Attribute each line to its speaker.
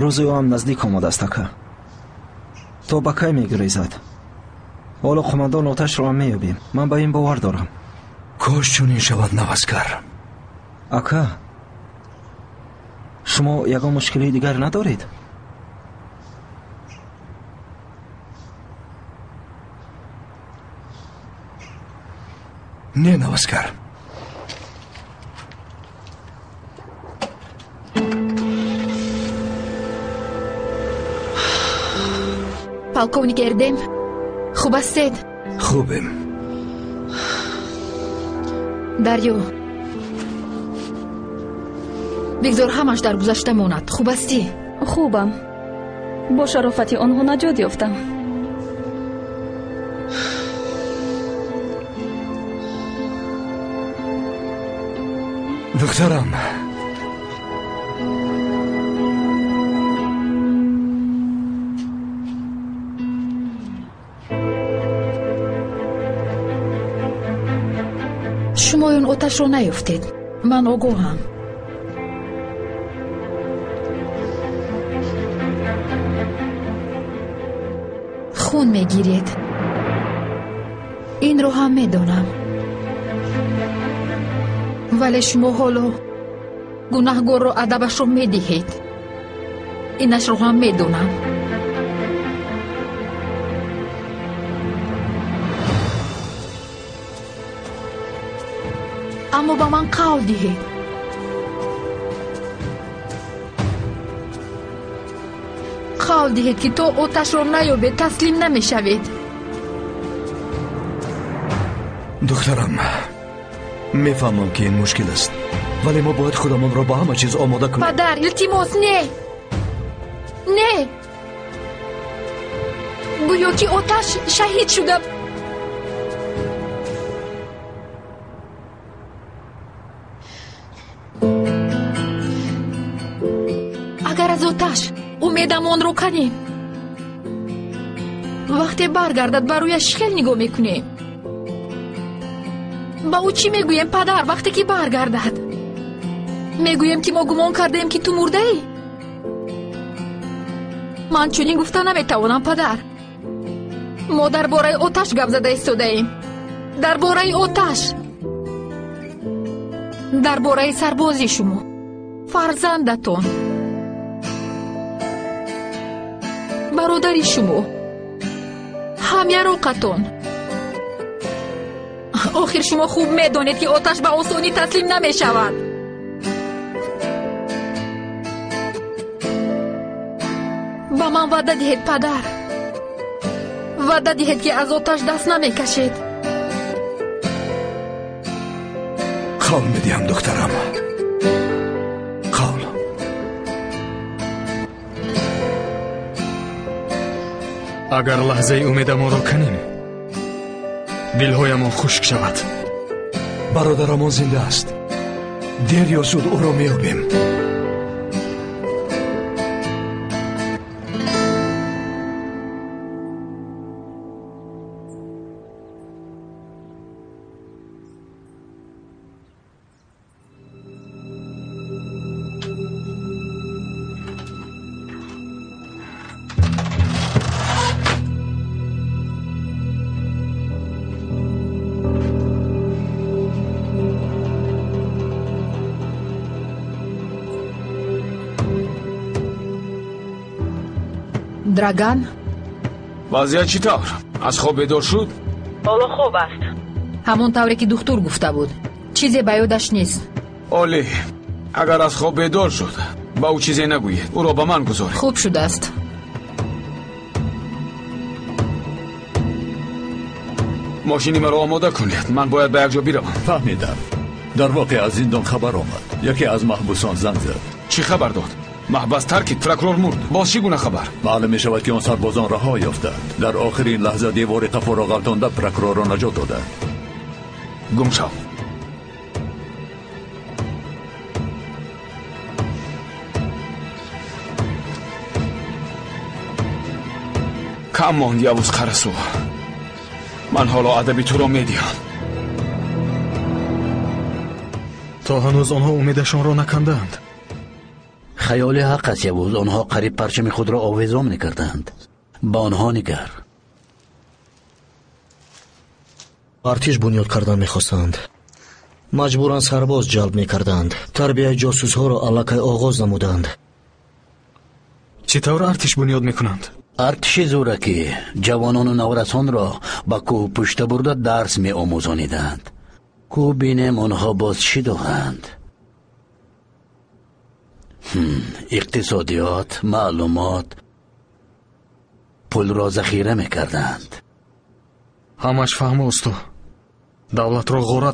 Speaker 1: روزی او هم نزدیک آمده است اکا. تا به کی میگریزد؟ حالا قماندان آتش را هم میابیم. من به این باور دارم.
Speaker 2: کاش چون این شود نوسکر.
Speaker 1: اکا شما یگان مشکلی دیگر ندارید؟
Speaker 2: نه نوسکر.
Speaker 3: полковник Эрдем, خوب هستید؟
Speaker 2: خوبیم.
Speaker 3: دریو بگذار همش در گذشته ماند. خوب هستی؟
Speaker 4: خوبم. با شرافتی آنها نجات یافتم.
Speaker 2: دخترم،
Speaker 3: شما اون آتش رو نیفتید. من آگاهم. خون میگیرید. این رو هم میدونم. ولی شما حالا گناهگار رو ادبش رو میدهید. اینش رو هم میدونم. اما با من قول دهید. قول دهید که تو آتش رو نیابید تسلیم نمیشوید.
Speaker 2: دخترم، میفهمم که این مشکل است، ولی ما باید خودمان را با همه چیز آماده کنیم.
Speaker 3: پدر التماس نه. نه گویا که آتش شهید شده. اگر از آتش امیدمان رو کنیم، وقتی برگردد برویش خیلی نگاه میکنیم. با او چی میگویم پدر وقتی که برگردد؟ میگویم که ما گمان کردیم که تو مرده ای. من چنین گفته نمیتوانم پدر. ما در باره آتش گپ زده ایستاده ایم. در باره آتش، در باره سربازی شما، فرزندتون، برادری شما، همیاروقتون. آخر شما خوب میدانید که آتش به آسانی تسلیم نمی شود. با من وعده دهید پدر. وعده دهید که از آتش دست نمی کشید.
Speaker 2: قول میدیم دخترم. قول.
Speaker 5: اگر لحظه امید ما را کنیم، دلهایمان خشک شود.
Speaker 2: برادرمان زنده است. دیر یا زود او را میابیم.
Speaker 3: درگان،
Speaker 6: وضعیت چطور؟ از خواب بیدار شد؟
Speaker 3: حالا خوب است. همون طوری که دکتر گفته بود. چیزی به یادش نیست.
Speaker 6: عالی. اگر از خواب بیدار شد با او چیزی نگویید. او را به من گذارید.
Speaker 3: خوب شده است.
Speaker 6: ماشینی مرا آماده کنید. من باید به یک جا بروم.
Speaker 7: فهمیدم. در واقع از زندان خبر آمد. یکی از محبوسان زنگ زد.
Speaker 6: چی خبر داد؟ محبس ترکید، پروکرور مرد. باز چی گونه خبر؟
Speaker 7: معلوم می شود که اون سربازان رها یافتند. در آخرین لحظه دیوار قفا را غلطانده پروکرور را نجات دادند.
Speaker 6: گم شو. کم ماند یوز خرسو. من حالا ادبی تو را میدیم.
Speaker 5: تا هنوز آنها امیدشان را نکندند.
Speaker 8: خیال حق است یوز. آنها قریب پرچم خود را آویزان میکردند. با آنها نگر.
Speaker 9: ارتش بنیاد کردن میخواستند. مجبوران سرباز جلب میکردند. تربیه جاسوس ها را علکه آغاز نمودند.
Speaker 5: چطور ارتش بنیاد میکنند؟
Speaker 8: ارتش زورکی جوانان و نورسان را با کوه پشت برده درس می آموزانیدند. کو بینیم آنها باز چی دارند؟ اقتصادیات، معلومات، پول را ذخیره میکردند.
Speaker 5: همش فهم استو. دولت را غارت